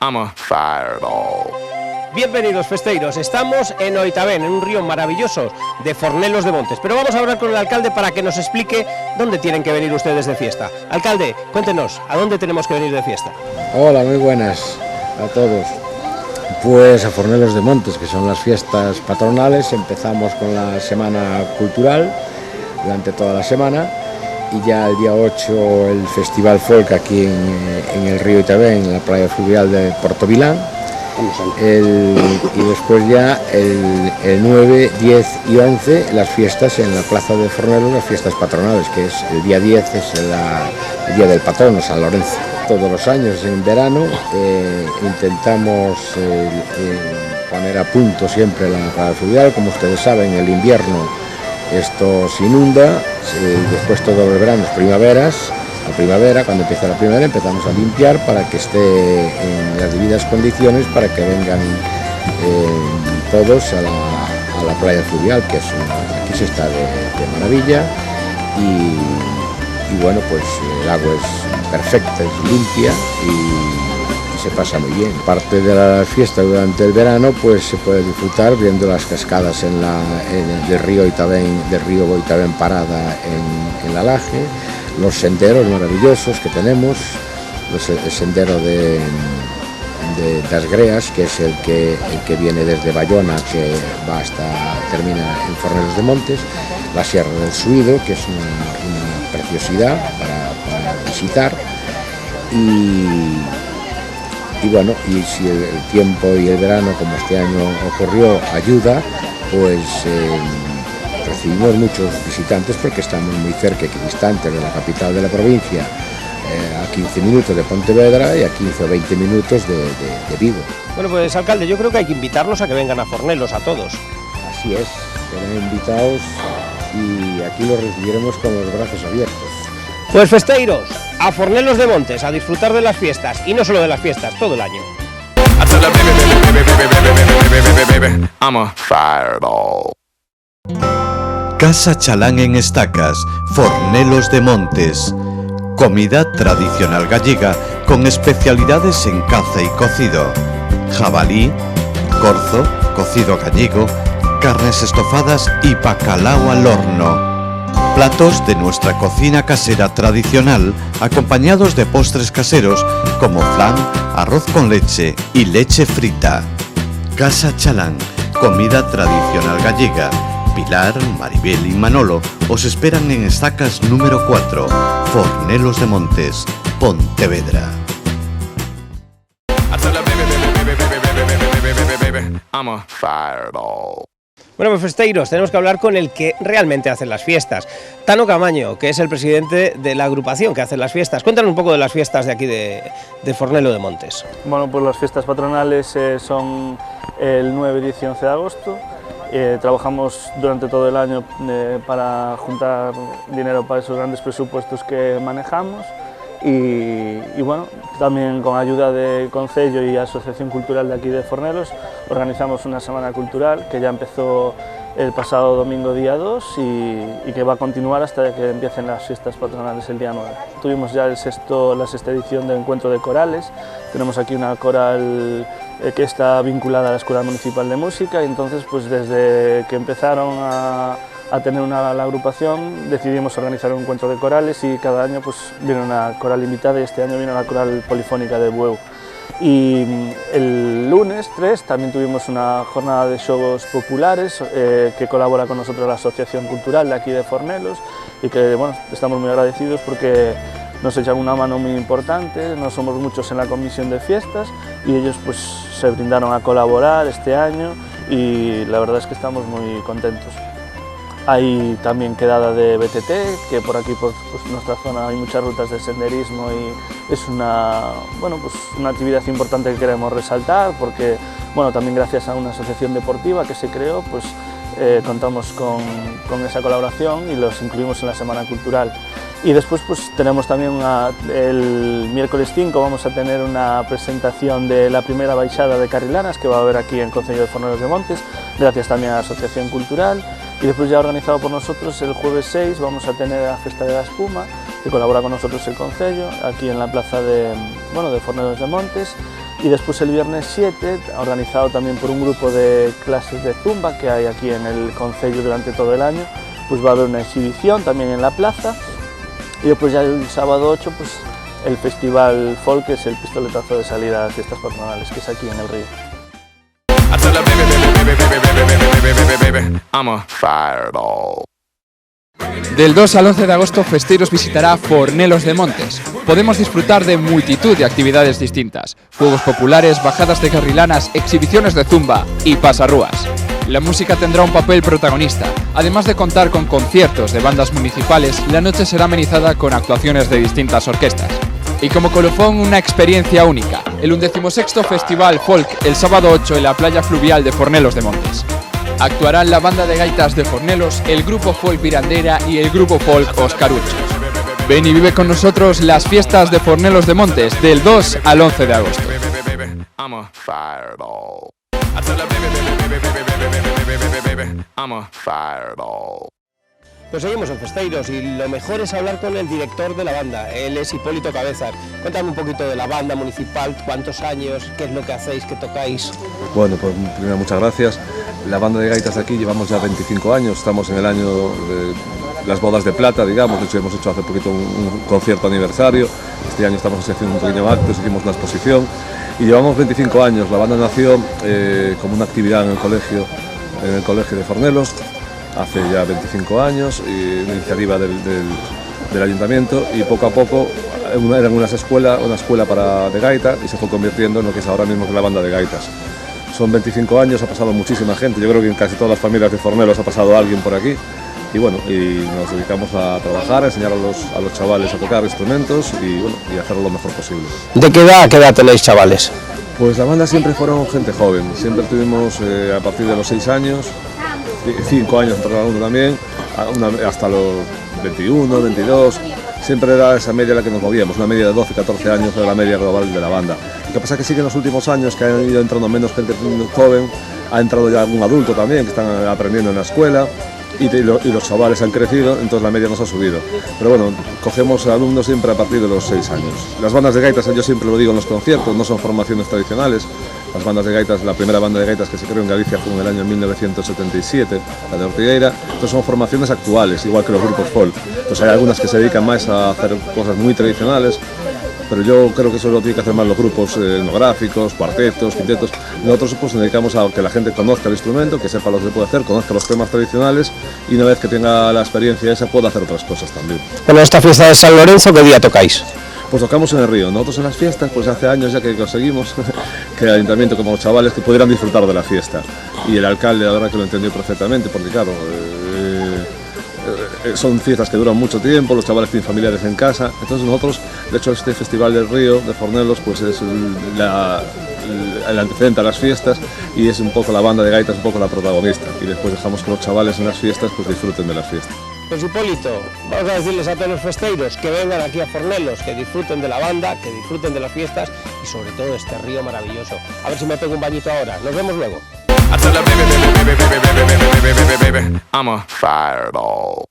I'm a fireball. Bienvenidos festeiros, estamos en Oitabén, en un río maravilloso de Fornelos de Montes, pero vamos a hablar con el alcalde para que nos explique dónde tienen que venir ustedes de fiesta. Alcalde, cuéntenos, ¿a dónde tenemos que venir de fiesta? Hola, muy buenas a todos. Pues a Fornelos de Montes, que son las fiestas patronales. Empezamos con la semana cultural durante toda la semana y ya el día 8 el Festival Folk aquí en el río Oitabén, en la playa fluvial de Portovilán. Y después ya el 9, 10 y 11 las fiestas en la plaza de Fornelos, las fiestas patronales, que es el día 10 es el día del patrono, San Lorenzo. Todos los años en verano intentamos poner a punto siempre la playa fluvial. Como ustedes saben, en el invierno esto se inunda, después todo el verano es primaveras. La primavera, cuando empieza la primavera, empezamos a limpiar para que esté en las debidas condiciones, para que vengan todos a la playa fluvial, que aquí se está de maravilla y bueno, pues el agua es perfecta, es limpia y se pasa muy bien. Parte de la fiesta durante el verano, pues se puede disfrutar viendo las cascadas del río Oitabén Parada en la Laje, los senderos maravillosos que tenemos, el sendero de Das Greas, que es el que viene desde Bayona, que va termina en Fornelos de Montes, la Sierra del Suido, que es una preciosidad para visitar, y bueno, y si el tiempo y el verano, como este año ocurrió, ayuda, pues recibimos muchos visitantes porque estamos muy cerca y distantes de la capital de la provincia, a 15 minutos de Pontevedra y a 15 o 20 minutos de Vigo. Bueno, pues alcalde, yo creo que hay que invitarlos a que vengan a Fornelos, a todos. Así es, serán invitados y aquí los recibiremos con los brazos abiertos. Pues festeiros, a Fornelos de Montes, a disfrutar de las fiestas, y no solo de las fiestas, todo el año. I'm a fireball. Casa Chalán en Estacas, Fornelos de Montes. Comida tradicional gallega con especialidades en caza y cocido. Jabalí, corzo, cocido gallego, carnes estofadas y bacalao al horno. Platos de nuestra cocina casera tradicional, acompañados de postres caseros como flan, arroz con leche y leche frita. Casa Chalán, comida tradicional gallega. Pilar, Maribel y Manolo os esperan en Estacas número 4, Fornelos de Montes, Pontevedra. I'm a fireball. Bueno, pues festeiros, tenemos que hablar con el que realmente hace las fiestas, Tano Camaño, que es el presidente de la agrupación que hace las fiestas. Cuéntanos un poco de las fiestas de aquí de Fornelo de Montes. Bueno, pues las fiestas patronales son el 9, 10 y 11 de agosto. Trabajamos durante todo el año para juntar dinero para esos grandes presupuestos que manejamos y bueno, también con ayuda de Concello y Asociación Cultural de aquí de Fornelos organizamos una semana cultural que ya empezó el pasado domingo día 2 y que va a continuar hasta que empiecen las fiestas patronales el día 9. Tuvimos ya la sexta edición del encuentro de corales, tenemos aquí una coral que está vinculada a la Escuela Municipal de Música y entonces pues desde que empezaron a tener la agrupación decidimos organizar un encuentro de corales y cada año pues viene una coral invitada y este año vino la coral polifónica de Bueu. Y el lunes 3 también tuvimos una jornada de shows populares que colabora con nosotros la Asociación Cultural de aquí de Fornelos y que bueno, estamos muy agradecidos porque nos echan una mano muy importante, no somos muchos en la comisión de fiestas y ellos pues se brindaron a colaborar este año y la verdad es que estamos muy contentos. Hay también quedada de BTT, que por aquí, por nuestra zona, hay muchas rutas de senderismo y es una actividad importante que queremos resaltar porque, bueno, también gracias a una asociación deportiva que se creó, pues contamos con esa colaboración y los incluimos en la Semana Cultural. Y después pues tenemos también el miércoles 5 vamos a tener una presentación de la primera baixada de carrilanas que va a haber aquí en Concello de Fornelos de Montes, gracias también a la Asociación Cultural. Y después ya organizado por nosotros el jueves 6 vamos a tener la Festa de la Espuma, que colabora con nosotros el Concello, aquí en la plaza de Fornelos de Montes. Y después el viernes 7, organizado también por un grupo de clases de zumba que hay aquí en el concello durante todo el año, pues va a haber una exhibición también en la plaza. Y después ya el sábado 8, pues el festival folk, que es el pistoletazo de salida a las fiestas patronales, que es aquí en el río. I tell her, baby, baby, baby, baby, baby, baby, baby, baby, I'm a fireball. Del 2 al 11 de agosto, Festeiros visitará Fornelos de Montes. Podemos disfrutar de multitud de actividades distintas: juegos populares, bajadas de carrilanas, exhibiciones de zumba y pasarrúas. La música tendrá un papel protagonista. Además de contar con conciertos de bandas municipales, la noche será amenizada con actuaciones de distintas orquestas. Y como colofón, una experiencia única: el 11º Festival Folk el sábado 8 en la playa fluvial de Fornelos de Montes. Actuarán la banda de gaitas de Fornelos, el grupo folk Virandera y el grupo folk Oscaruchos. Ven y vive con nosotros las fiestas de Fornelos de Montes del 2 al 11 de agosto. I'm a fireball. I tell her, baby, baby, baby, baby, baby, baby, baby, baby, I'm a fireball. Pues seguimos en Festeiros y lo mejor es hablar con el director de la banda. Él es Hipólito Cabezas. Cuéntame un poquito de la banda municipal, cuántos años, qué es lo que hacéis, qué tocáis. Bueno, pues primero muchas gracias. La banda de gaitas de aquí llevamos ya 25 años, estamos en el año de las bodas de plata, digamos. De hecho hemos hecho hace poquito un concierto aniversario. Este año estamos haciendo un pequeño acto, hicimos una exposición y llevamos 25 años. La banda nació como una actividad en el colegio de Fornelos hace ya 25 años, una iniciativa del ayuntamiento, y poco a poco era una escuela de gaita y se fue convirtiendo en lo que es ahora mismo la banda de gaitas. Son 25 años, ha pasado muchísima gente, yo creo que en casi todas las familias de Fornelos ha pasado alguien por aquí, y bueno, y nos dedicamos a trabajar, a enseñar a los chavales a tocar instrumentos y bueno, y hacerlo lo mejor posible. ¿De qué edad a qué edad tenéis, chavales? Pues la banda siempre fueron gente joven, siempre tuvimos a partir de los 6 años, 5 años entre cada uno también, hasta los 21, 22, siempre era esa media la que nos movíamos, una media de 12, 14 años era la media global de la banda. Lo que pasa es que sí que en los últimos años, que han ido entrando menos gente joven, ha entrado ya algún adulto también, que están aprendiendo en la escuela, y los chavales han crecido, entonces la media nos ha subido. Pero bueno, cogemos alumnos siempre a partir de los 6 años. Las bandas de gaitas, yo siempre lo digo en los conciertos, no son formaciones tradicionales. Las bandas de gaitas, la primera banda de gaitas que se creó en Galicia fue en el año 1977, la de Ortigueira. Entonces son formaciones actuales, igual que los grupos folk. Entonces hay algunas que se dedican más a hacer cosas muy tradicionales, pero yo creo que eso lo tienen que hacer más los grupos etnográficos, cuartetos, quintetos. Nosotros pues nos dedicamos a que la gente conozca el instrumento, que sepa lo que se puede hacer, conozca los temas tradicionales, y una vez que tenga la experiencia esa pueda hacer otras cosas también. Bueno, esta fiesta de San Lorenzo, ¿qué día tocáis? Pues tocamos en el río. Nosotros en las fiestas, pues hace años ya que conseguimos que el ayuntamiento, como los chavales, que pudieran disfrutar de la fiesta. Y el alcalde, la verdad que lo entendió perfectamente, porque claro, son fiestas que duran mucho tiempo, los chavales tienen familiares en casa. Entonces nosotros, de hecho, este festival del río de Fornelos, pues es el antecedente a las fiestas, y es un poco la banda de gaitas, un poco la protagonista. Y después dejamos que los chavales en las fiestas pues disfruten de las fiestas. Pues Hipólito, vamos a decirles a todos los festeiros que vengan aquí a Fornelos, que disfruten de la banda, que disfruten de las fiestas y sobre todo de este río maravilloso. A ver si me pego un bañito ahora. Nos vemos luego. I tell her, baby, baby, baby, baby, baby, baby, baby, baby, I'm a fireball.